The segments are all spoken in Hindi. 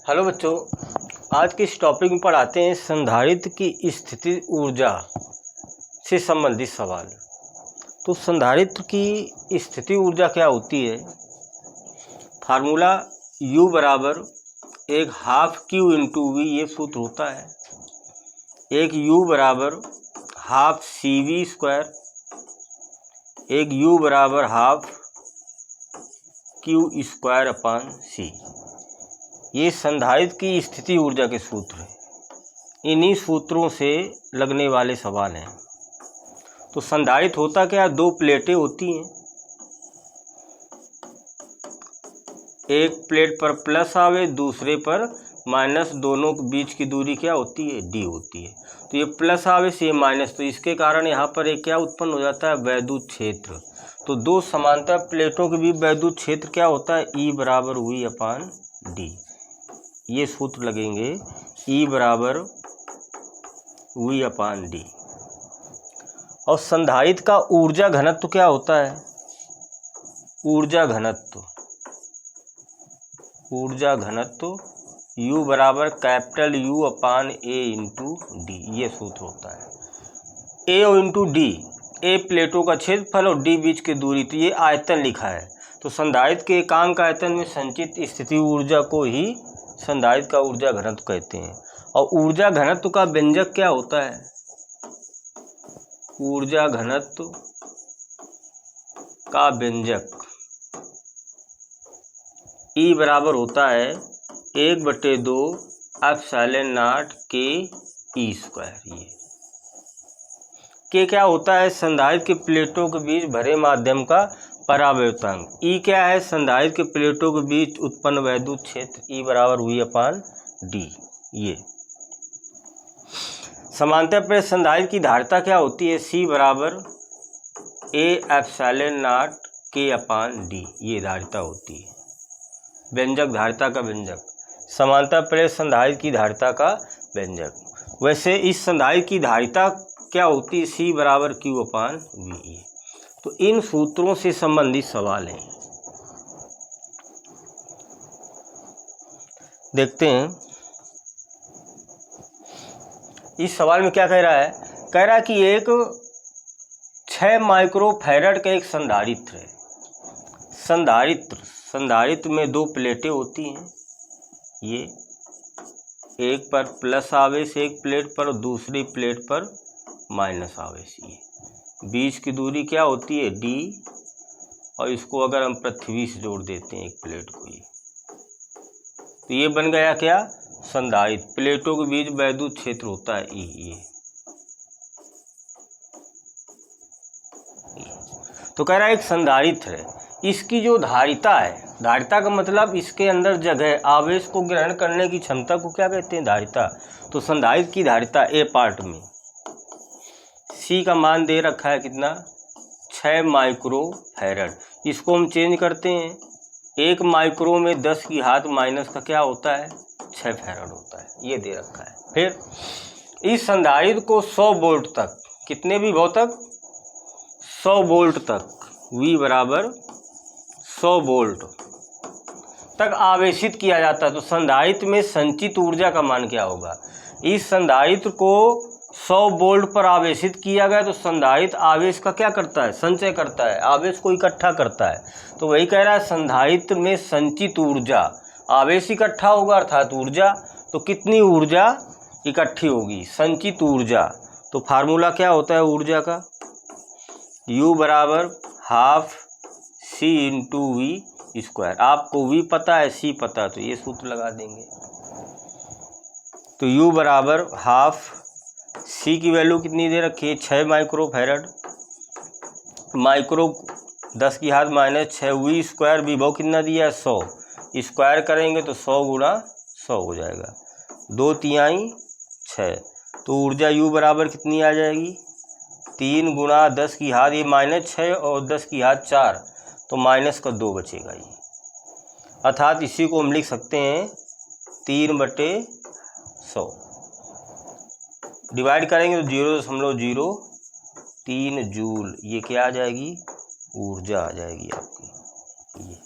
हेलो बच्चों, आज के इस टॉपिक में पढ़ाते हैं संधारित्र की स्थिति ऊर्जा से संबंधित सवाल। तो संधारित्र की स्थिति ऊर्जा क्या होती है? फार्मूला U बराबर एक हाफ Q इंटू V, ये सूत्र होता है। एक U बराबर हाफ CV स्क्वायर, एक U बराबर half Q square upon C। ये संधारित्र की स्थिति ऊर्जा के सूत्र हैं। इन्हीं सूत्रों से लगने वाले सवाल हैं। तो संधारित्र होता क्या? दो प्लेटें होती हैं, एक प्लेट पर प्लस आवेश, दूसरे पर माइनस, दोनों के बीच की दूरी क्या होती है? D होती है। तो ये प्लस आवेश, ये माइनस, तो इसके कारण यहाँ पर एक क्या उत्पन्न हो जाता है? वैद्युत क्षेत्र। तो दो समांतर प्लेटों के बीच वैद्युत क्षेत्र क्या होता है? E बराबर V अपान D। ये सूत्र लगेंगे, E बराबर V अपान D। और संधारित्र का ऊर्जा घनत्व क्या होता है? ऊर्जा घनत्व U बराबर capital U upon A into D, ये सूत्र होता है। A और इंटू D, A प्लेटों का क्षेत्रफल और D बीच की दूरी, तो ये आयतन लिखा है। तो संधारित्र के एकांक आयतन में संचित स्थिति ऊर्जा को ही संधारित्र का ऊर्जा घनत्व कहते हैं। और ऊर्जा घनत्व का व्यंजक क्या होता है? ऊर्जा घनत्व का व्यंजक E बराबर होता है 1/2 epsilon not K E square. ये K क्या होता है? संधारित्र के प्लेटों के बीच भरे माध्यम का परावर्तनांक। E क्या है? संधारित्र के प्लेटों के बीच उत्पन्न वैद्युत क्षेत्र। E बराबर V अपान D। ये समांतर प्लेट संधारित्र की धारिता क्या होती है? C बराबर A epsilon not K upon D, ये धारिता होती है। व्यंजक, धारिता का व्यंजक, समांतर प्लेट संधारित्र की धारिता का व्यंजक। वैसे इस संधारित्र की धारिता क्या होती है? C बराबर Q अपान V। तो इन सूत्रों से संबंधित सवाल हैं, देखते हैं। इस सवाल में क्या कह रहा है? कह रहा है कि एक 6 माइक्रोफैराड का एक संधारित्र है। संधारित्र में दो प्लेटें होती हैं, ये एक पर प्लस आवेश एक प्लेट पर और दूसरी प्लेट पर माइनस आवेश। ये बीच की दूरी क्या होती है? D। और इसको अगर हम पृथ्वी से जोड़ देते हैं एक प्लेट को, ये तो ये बन गया क्या? संधारित्र। प्लेटों के बीच वैद्युत क्षेत्र होता है E। ये तो कह रहा है एक संधारित्र है, इसकी जो धारिता है, धारिता का मतलब इसके अंदर जगह, आवेश को ग्रहण करने की क्षमता को क्या कहते हैं? धारिता। तो संधारित्र की धारिता A पार्ट में C का मान दे रखा है कितना? 6 माइक्रोफैराड। इसको हम चेंज करते हैं, 1 माइक्रो में 10 की घात माइनस का क्या होता है? 6 फैराड होता है। ये दे रखा है। फिर इस संधारित्र को 100 वोल्ट तक, कितने भी वोल्ट तक? 100 वोल्ट तक, V बराबर 100 वोल्ट तक आवेशित किया जाता है। तो संधारित्र में संचित ऊर्जा का मान क्या होगा? इस संधारित्र को 100 वोल्ट पर आवेशित किया गया, तो संधारित्र आवेश का क्या करता है? संचय करता है, आवेश को इकट्ठा करता है। तो वही कह रहा है संधारित्र में संचित ऊर्जा, आवेश इकट्ठा होगा अर्थात ऊर्जा, तो कितनी ऊर्जा इकट्ठी होगी? संचित ऊर्जा। तो फार्मूला क्या होता है ऊर्जा का? U बराबर half C into V square. आपको V पता है, C पता है, तो ये सूत्र लगा देंगे। तो U बराबर हाफ, C की वैल्यू कितनी दे रखी है? 6 माइक्रोफैराड। माइक्रो 10 की घात माइनस 6, V स्क्वायर, विभव कितना दिया है? 100। स्क्वायर करेंगे तो 100 गुणा 100 हो जाएगा, 2 तिहाई 6। तो ऊर्जा U बराबर कितनी आ जाएगी? 3 गुणा 10 की घात, ये माइनस 6 और 10 की घात 4, तो माइनस का 2 बचेगा ये। अर्थात इसी को हम लिख सकते हैं 3/100। डिवाइड करेंगे तो 0.03 जूल, ये क्या आ जाएगी? ऊर्जा आ जाएगी आपकी। ये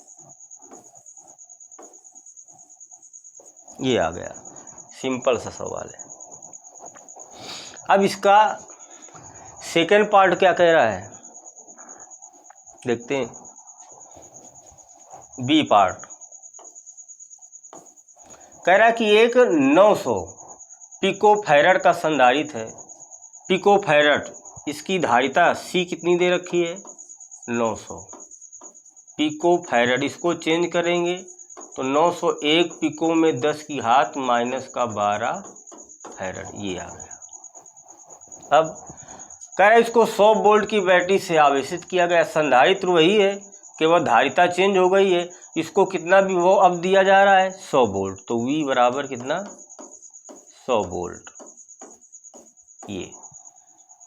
ये आ गया, सिंपल सा सवाल है। अब इसका सेकेंड पार्ट क्या कह रहा है, देखते हैं। बी पार्ट कह रहा है कि एक 900 पिकोफैरड का संधारित्र है। पिकोफैरड, इसकी धारिता C कितनी दे रखी है, 900 पिकोफैरड। इसको चेंज करेंगे तो 901 पिको में 10 की घात माइनस का 12 फैरड, ये आ गया। अब कह रहा है इसको 100 वोल्ट की बैटरी से आवेशित किया गया। संधारित्र वही है, केवल धारिता चेंज हो गई है। इसको कितना भी वो अब दिया जा रहा है 100 वोल्ट, तो V बराबर कितना, 100 वोल्ट। ये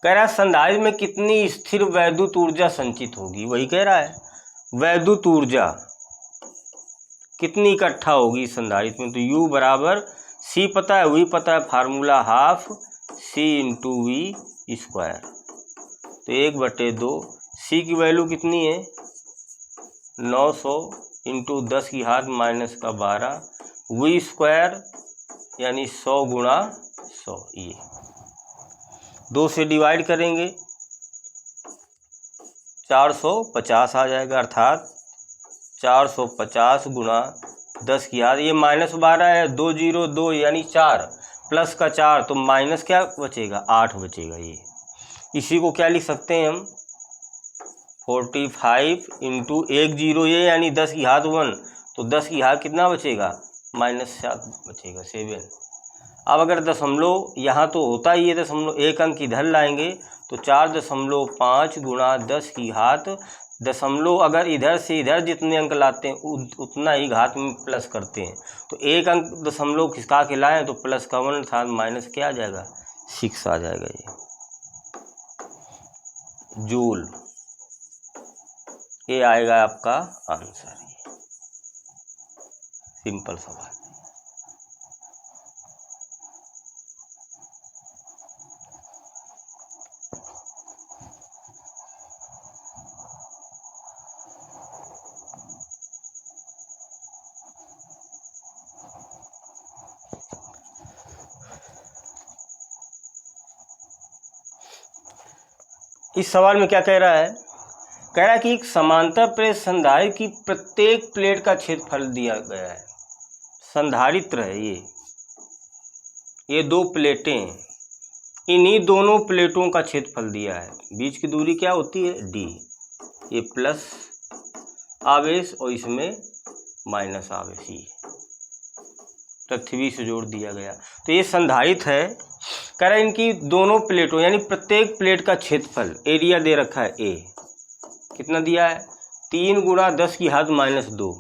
कह रहा है संधारित्र में कितनी स्थिर वैद्युत ऊर्जा संचित होगी, वही कह रहा है वैद्युत ऊर्जा कितनी इकट्ठा होगी संधारित्र में। तो U बराबर C पता है, V पता है, formula half C into V square. तो 1/2 C की वैल्यू कितनी है 900 इंटू 10 की घात माइनस का 12, V स्क्वायर यानी 100 गुणा 100। ये 2 से डिवाइड करेंगे 450 आ जाएगा, अर्थात 450 गुणा 10 की घात, ये -12 है, 2 0 2 यानी 4 प्लस का 4, तो माइनस क्या बचेगा 8 बचेगा। ये इसी को क्या लिख सकते हैं हम 45 इंटू 1 0 ये यानी 10 की घात 1, तो 10 की घात कितना बचेगा -7 बचेगा 7। अब अगर दशमलव यहाँ तो होता ही है दशमलव, एक अंक इधर लाएंगे तो 4.5 गुणा 10 की घात, दशमलव अगर इधर से इधर जितने अंक लाते हैं उतना ही घात में प्लस करते हैं। तो एक अंक दशमलव खिसका के लाएं तो प्लस का 1 अर्थात माइनस क्या आ जाएगा 6 आ जाएगा। ये जूल, ये आएगा आपका आंसर। सिंपल सवाल। इस सवाल में क्या कह रहा है, कह रहा है कि एक समांतर प्रेस संधारित्र की प्रत्येक प्लेट का क्षेत्रफल दिया गया है। संधारित्र है ये 2 प्लेटें हैं, इन्हीं दोनों प्लेटों का क्षेत्रफल दिया है। बीच की दूरी क्या होती है D, ये प्लस आवेश और इसमें माइनस आवेश, ये पृथ्वी से जोड़ दिया गया। तो ये संधारित्र है, कह रहा है इनकी दोनों प्लेटों यानी प्रत्येक प्लेट का क्षेत्रफल एरिया दे रखा है A, कितना दिया है 3 गुणा 10 की घात -2,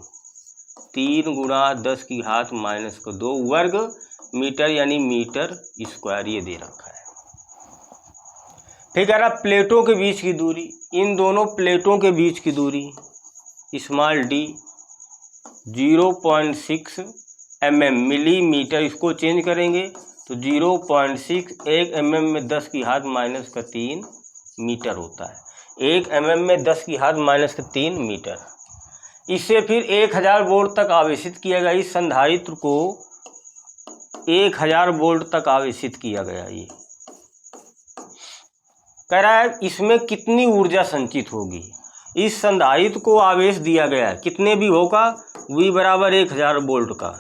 3 गुणा 10 की घात -2 वर्ग मीटर यानी मीटर स्क्वायर, ये दे रखा है। फिर कह रहा प्लेटों के बीच की दूरी, इन दोनों प्लेटों के बीच की दूरी स्मॉल d 0.6 mm मिलीमीटर, इसको चेंज करेंगे तो 0.6 1 mm में 10 की घात -3 मीटर होता है। 1 mm में 10 की घात -3 मीटर। इसे फिर 1000 वोल्ट तक आवेशित किया गया। इस संधारित्र को 1000 वोल्ट तक आवेशित किया गया। ये कह रहा है इसमें कितनी ऊर्जा संचित होगी। इस संधारित्र को आवेश दिया गया है, कितने भी होगा V बराबर 1000 वोल्ट का।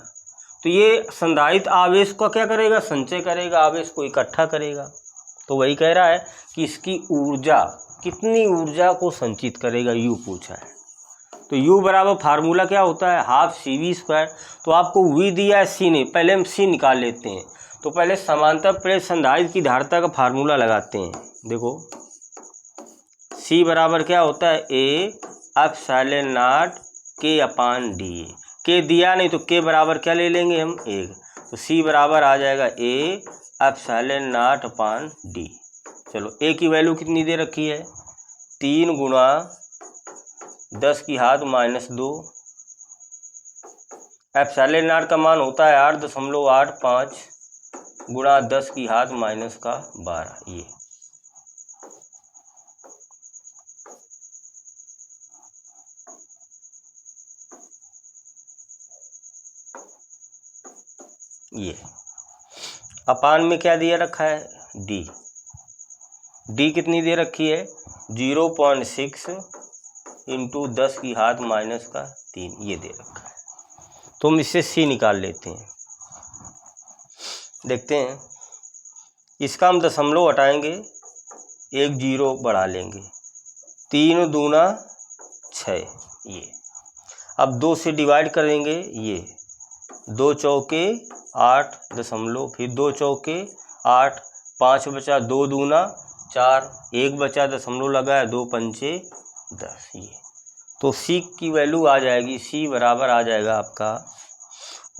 तो ये संधारित्र आवेश का क्या करेगा, संचय करेगा, आवेश को इकट्ठा करेगा। तो वही कह रहा है कि इसकी ऊर्जा कितनी ऊर्जा को संचित करेगा, U पूछा है। तो U बराबर फार्मूला क्या होता है हाफ CV स्क्वायर। तो आपको V दिया है, C नहीं, पहले हम C निकाल लेते हैं। तो पहले समांतर प्रेस संधारित्र की धारिता का फार्मूला लगाते हैं। देखो C बराबर क्या होता है A epsilon not K/D। K दिया नहीं तो K बराबर क्या ले लेंगे हम 1, तो C बराबर आ जाएगा A एप्सिलॉन नॉट D। चलो A की वैल्यू कितनी दे रखी है 3 गुणा 10 की घात -2, एप्सिलॉन नॉट का मान होता है 8.85 गुणा 10 की घात -12। ये ये अपान में क्या दिया रखा है, डी कितनी दे रखी है, 0.6 इंटू 10 की घात माइनस का 3 ये दे रखा है। तो हम इससे सी निकाल लेते हैं। देखते हैं, इसका हम दशमलव हटाएंगे, एक जीरो बढ़ा लेंगे, 3 दूना 6 ये। अब 2 से डिवाइड करेंगे, ये 2 चौके 8 दशमलव, फिर 2 चौके 8, 5 बचा, 2 दूना 4, 1 बचा दशमलव लगा है, 2 पंचे 10 ये। तो सी की वैल्यू आ जाएगी, सी बराबर आ जाएगा आपका,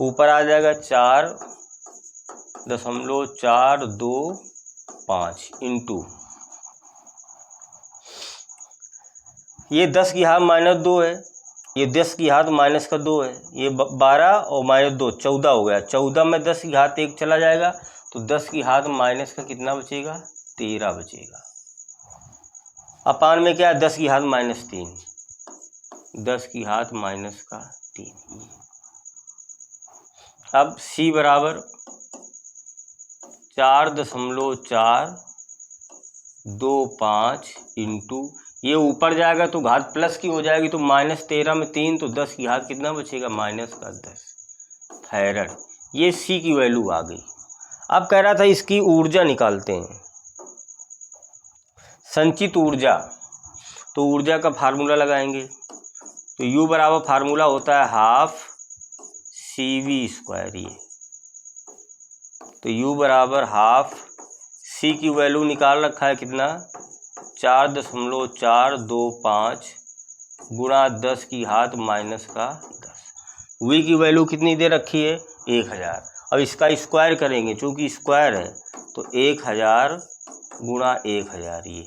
ऊपर आ जाएगा 4.425 इंटू ये 10 की घात माइनस 2 है, ये 10 की घात माइनस का 2 है, ये 12 और माइनस 2 14 हो गया, 14 में 10 की घात 1 चला जाएगा, तो 10 की घात माइनस का कितना बचेगा, 13 बचेगा। अपान में क्या है, 10 की घात माइनस 3, 10 की घात माइनस का 3। अब सी बराबर 4.425 इंटू ये ऊपर जाएगा तो घात प्लस की हो जाएगी, तो -13 में 3, तो 10 की घात कितना बचेगा, माइनस का 10 फैरड। ये सी की वैल्यू आ गई। अब कह रहा था इसकी ऊर्जा निकालते हैं, संचित ऊर्जा। तो ऊर्जा का फार्मूला लगाएंगे, तो U बराबर फार्मूला होता है 12 CV²। ये तो U बराबर 12, C की वैल्यू निकाल रखा है कितना, 4.425 गुणा 10 की घात माइनस का 10। V की वैल्यू कितनी दे रखी है, 1000। अब इसका स्क्वायर करेंगे, चूँकि स्क्वायर है तो 1000 गुणा 1000 ये।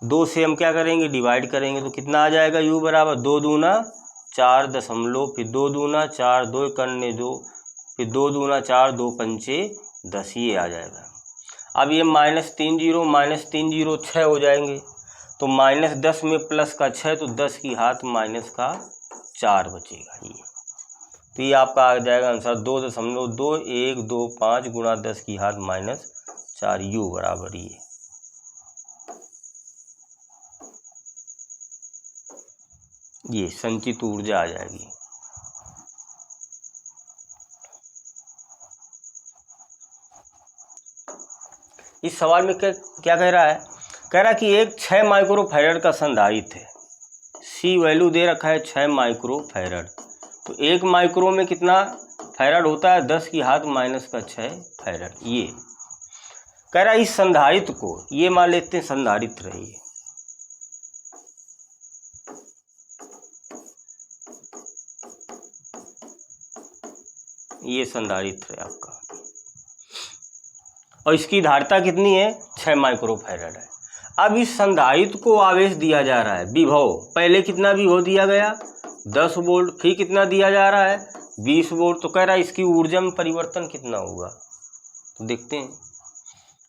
2 से हम क्या करेंगे, डिवाइड करेंगे, तो कितना आ जाएगा, U बराबर 2 दूना 4 दशमलव, फिर 2 दूना 4, 2 करने 2, फिर 2 दूना 4, 2 पंचे 10 ये आ जाएगा। अब ये -3 जीरो 6 हो जाएंगे, तो -10 में प्लस का 6, तो 10 की घात माइनस का 4 बचेगा ये। तो ये आपका आ जाएगा आंसर 2.2125 गुणा 10 की घात माइनस 4 U बराबर ये संचित ऊर्जा आ जाएगी। इस सवाल में क्या कह रहा है, कह रहा है कि एक 6 माइक्रोफैरड का संधारित्र है, सी वैल्यू दे रखा है 6 माइक्रोफैरड। तो 1 माइक्रो में कितना फैरड होता है, 10 की घात माइनस का 6 फैरड। ये कह रहा है इस संधारित्र को, ये मान लेते हैं संधारित्र है, ये संधारित्र है आपका, और इसकी धारिता कितनी है, 6 माइक्रोफैरड है। अब इस संधारित्र को आवेश दिया जा रहा है, विभव पहले कितना विभव दिया गया, 10 वोल्ट, फिर कितना दिया जा रहा है, 20 वोल्ट। तो कह रहा है इसकी ऊर्जा में परिवर्तन कितना होगा, तो देखते हैं।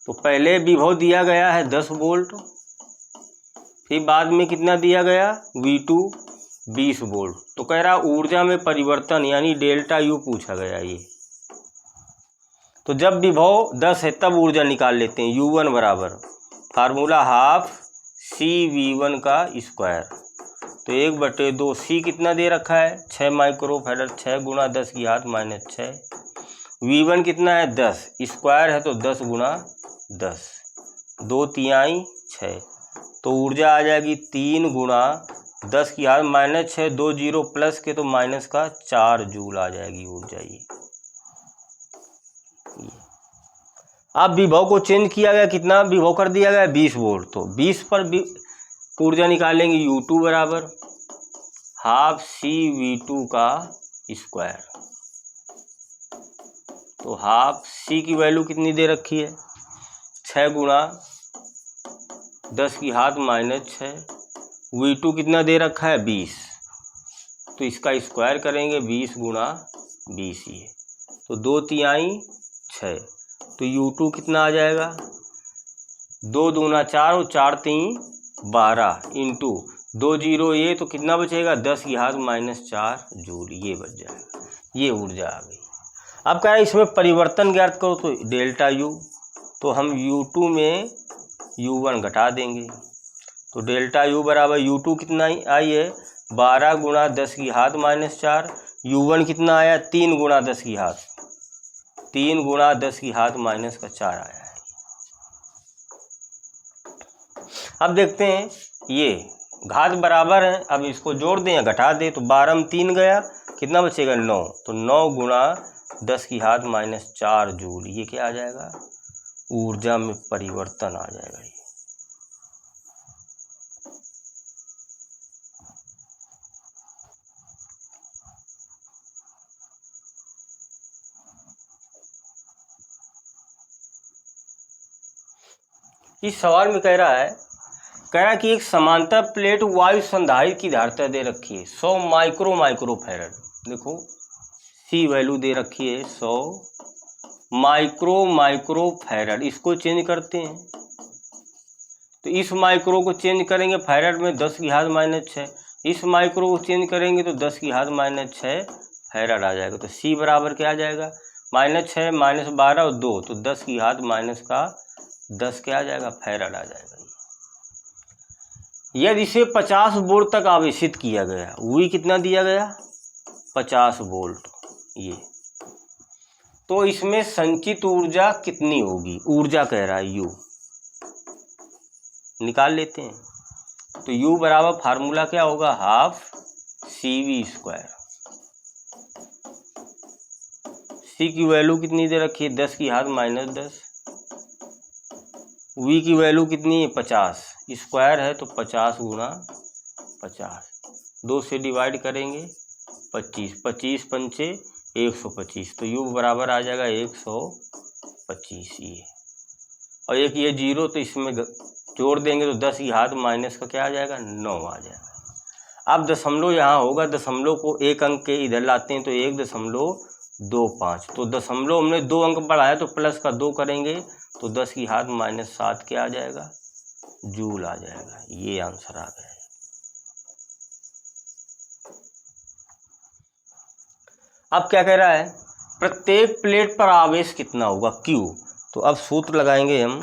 तो पहले विभव दिया गया है 10 वोल्ट, फिर बाद में कितना दिया गया, V2 20 वोल्ट। तो कह रहा ऊर्जा में परिवर्तन यानी डेल्टा U पूछा गया ये। तो जब विभव 10 है तब ऊर्जा निकाल लेते हैं, U1 बराबर फार्मूला 12 CV1 का स्क्वायर, तो 1/2। C कितना दे रखा है, 6 माइक्रोफैरड, 6 गुणा 10 की घात माइनस 6। V1 कितना है, 10, स्क्वायर है तो 10 गुणा 10, 2 तिहाई 6। तो ऊर्जा आ जाएगी 3 गुणा 10 की घात माइनस 6, 2 जीरो प्लस के तो माइनस का 4 जूल आ जाएगी ऊर्जा ये। अब विभव को चेंज किया गया, कितना विभव कर दिया गया, 20 वोल्ट। तो 20 पर ऊर्जा निकालेंगे, U2 बराबर 12 CV2 का स्क्वायर। तो 12 C की वैल्यू कितनी दे रखी है, 6 गुणा 10 की घात माइनस 6, V2 कितना दे रखा है, 20। तो इसका स्क्वायर करेंगे, 20 गुणा 20 ये, तो 2 तिहाई 6। तो U2 कितना आ जाएगा, 2 दूना 4 और 4 3 12 इंटू 2 जीरो ये, तो कितना बचेगा, 10 की घात माइनस 4 जूल ये बच जाएगा। ये ऊर्जा आ गई। अब कह रहा है इसमें परिवर्तन ज्ञात करो, तो डेल्टा यू, तो हम U2 में U1 घटा देंगे, तो डेल्टा यू बराबर U2 कितना आई है 12 गुणा 10 की घात -4, U1 कितना आया 3 गुणा 10 की घात -4 आया है। अब देखते हैं ये घात बराबर है, अब इसको जोड़ दें या घटा दें, तो 12 में 3 गया, कितना बचेगा 9, तो 9 गुणा 10 की घात -4 जूल, ये क्या आ जाएगा ऊर्जा में परिवर्तन आ जाएगा। ये इस सवाल में कह रहा है कि एक समांतर प्लेट वायु संधारित्र की धारिता दे रखी है 100 माइक्रोफैरड, देखो सी वैल्यू दे रखी है 100 माइक्रोफैरड, इसको चेंज करते हैं, तो इस माइक्रो को चेंज करेंगे फैरड में 10 की घात -6, इस माइक्रो को चेंज करेंगे तो 10 की घात -6 फैरड आ जाएगा, तो सी बराबर क्या आ जाएगा -6 -12 और 2, तो 10 की घात -10 क्या आ जाएगा फैरड आ जाएगा। यदि इसे 50 वोल्ट तक आवेशित किया गया, वही कितना दिया गया 50 वोल्ट, ये तो इसमें संचित ऊर्जा कितनी होगी, ऊर्जा कह रहा है यू, निकाल लेते हैं, तो यू बराबर फार्मूला क्या होगा हाफ CV², सी की वैल्यू कितनी दे रखी है 10 की घात -10, वी की वैल्यू कितनी है 50, स्क्वायर है तो 50 गुणा 50, 2 से डिवाइड करेंगे 25, 25 पंचे 125, तो यू बराबर आ जाएगा 125 ये, और एक ये 0 तो इसमें जोड़ देंगे तो 10 की घात माइनस का क्या आ जाएगा 9 आ जाएगा। अब दशमलव यहाँ होगा, दशमलव को एक अंक के इधर लाते हैं तो 1.25, तो दशमलव हमने 2 अंक बढ़ाया तो प्लस का 2 करेंगे तो 10 की घात -7 क्या आ जाएगा जूल आ जाएगा, ये आंसर आ गया। अब क्या कह रहा है प्रत्येक प्लेट पर आवेश कितना होगा Q, तो अब सूत्र लगाएंगे हम,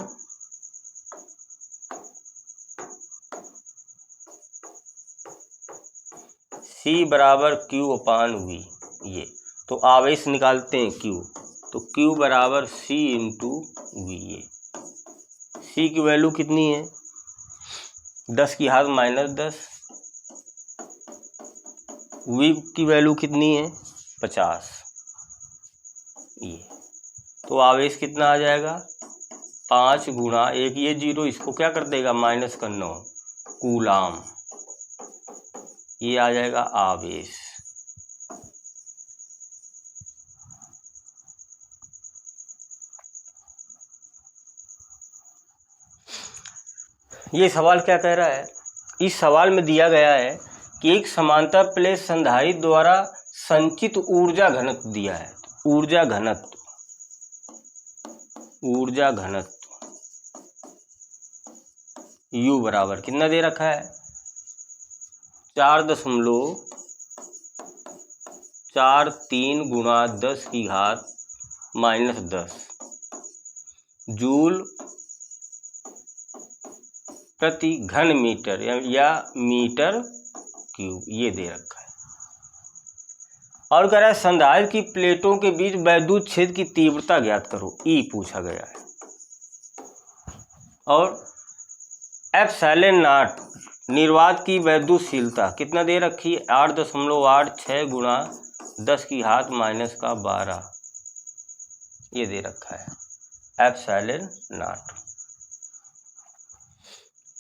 C बराबर Q/V, ये तो आवेश निकालते हैं Q, तो Q बराबर C × V, ये C की वैल्यू कितनी है 10 की घात -10, V की वैल्यू कितनी है 50, ये तो आवेश कितना आ जाएगा 5 गुणा एक ये 0 इसको क्या कर देगा -9 कूलाम, ये आ जाएगा आवेश। ये सवाल क्या कह रहा है, इस सवाल में दिया गया है कि एक समांतर प्लेट संधारित्र द्वारा संचित ऊर्जा घनत्व दिया है, ऊर्जा घनत्व U बराबर कितना दे रखा है 4.43 गुणा 10 की घात -10 जूल प्रति घन मीटर या मीटर क्यूब, ये दे रखा है। और कह रहा है संधारित्र की प्लेटों के बीच वैद्युत क्षेत्र की तीव्रता ज्ञात करो, E पूछा गया है, और ε0 निर्वात की वैद्युतशीलता कितना दे रखी है 8.86 गुणा 10 की घात -12, ये दे रखा है ε0,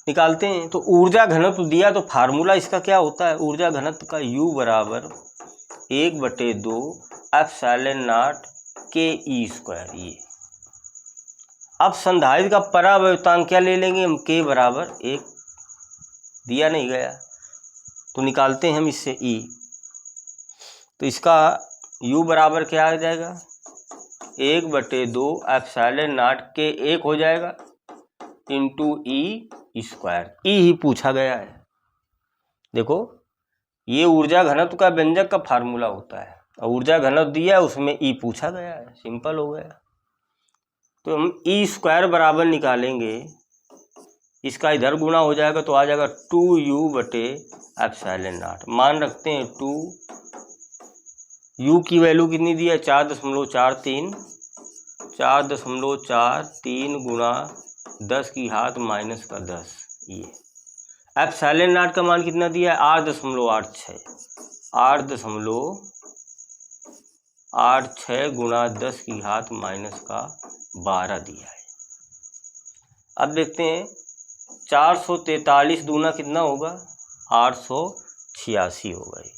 निकालते हैं। तो ऊर्जा घनत्व दिया तो फार्मूला इसका क्या होता है, ऊर्जा घनत्व का U बराबर 1/2 ε0 KE², ये अब संधारित्र का परावैद्युतांक क्या ले लेंगे हम K बराबर 1, दिया नहीं गया तो निकालते हैं हम इससे E, तो इसका U बराबर क्या आ जाएगा 1/2 ε0 के 1 हो जाएगा इंटू E², E ही पूछा गया है। देखो ये ऊर्जा घनत्व का व्यंजक का फार्मूला होता है, और ऊर्जा घनत्व दिया है, उसमें ई पूछा गया है, सिंपल हो गया। तो हम ई स्क्वायर बराबर निकालेंगे, इसका इधर गुणा हो जाएगा तो आ जाएगा 2u/ε0। मान रखते हैं 2, u की वैल्यू कितनी दी है 4.43, 4.43 गुणा 10 की घात -10, ये ε0 का मान कितना दिया है 8.86, 8.86 गुणा 10 की घात -12 दिया है। अब देखते हैं 443 दूना कितना होगा 886 होगा ये।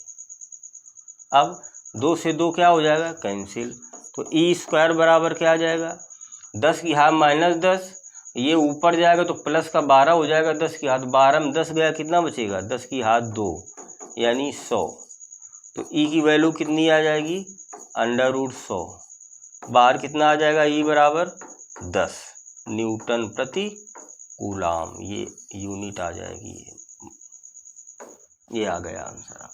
अब 2 से 2 क्या हो जाएगा कैंसिल, तो ई स्क्वायर बराबर क्या आ जाएगा 10 की घात -10, ये ऊपर जाएगा तो प्लस का 12 हो जाएगा, 10 की घात 12 में 10 गया कितना बचेगा 10 की घात 2 यानी 100। तो ई की वैल्यू कितनी आ जाएगी √100, बाहर कितना आ जाएगा ई बराबर 10 न्यूटन प्रति कूलाम, ये यूनिट आ जाएगी, ये आ गया आंसर।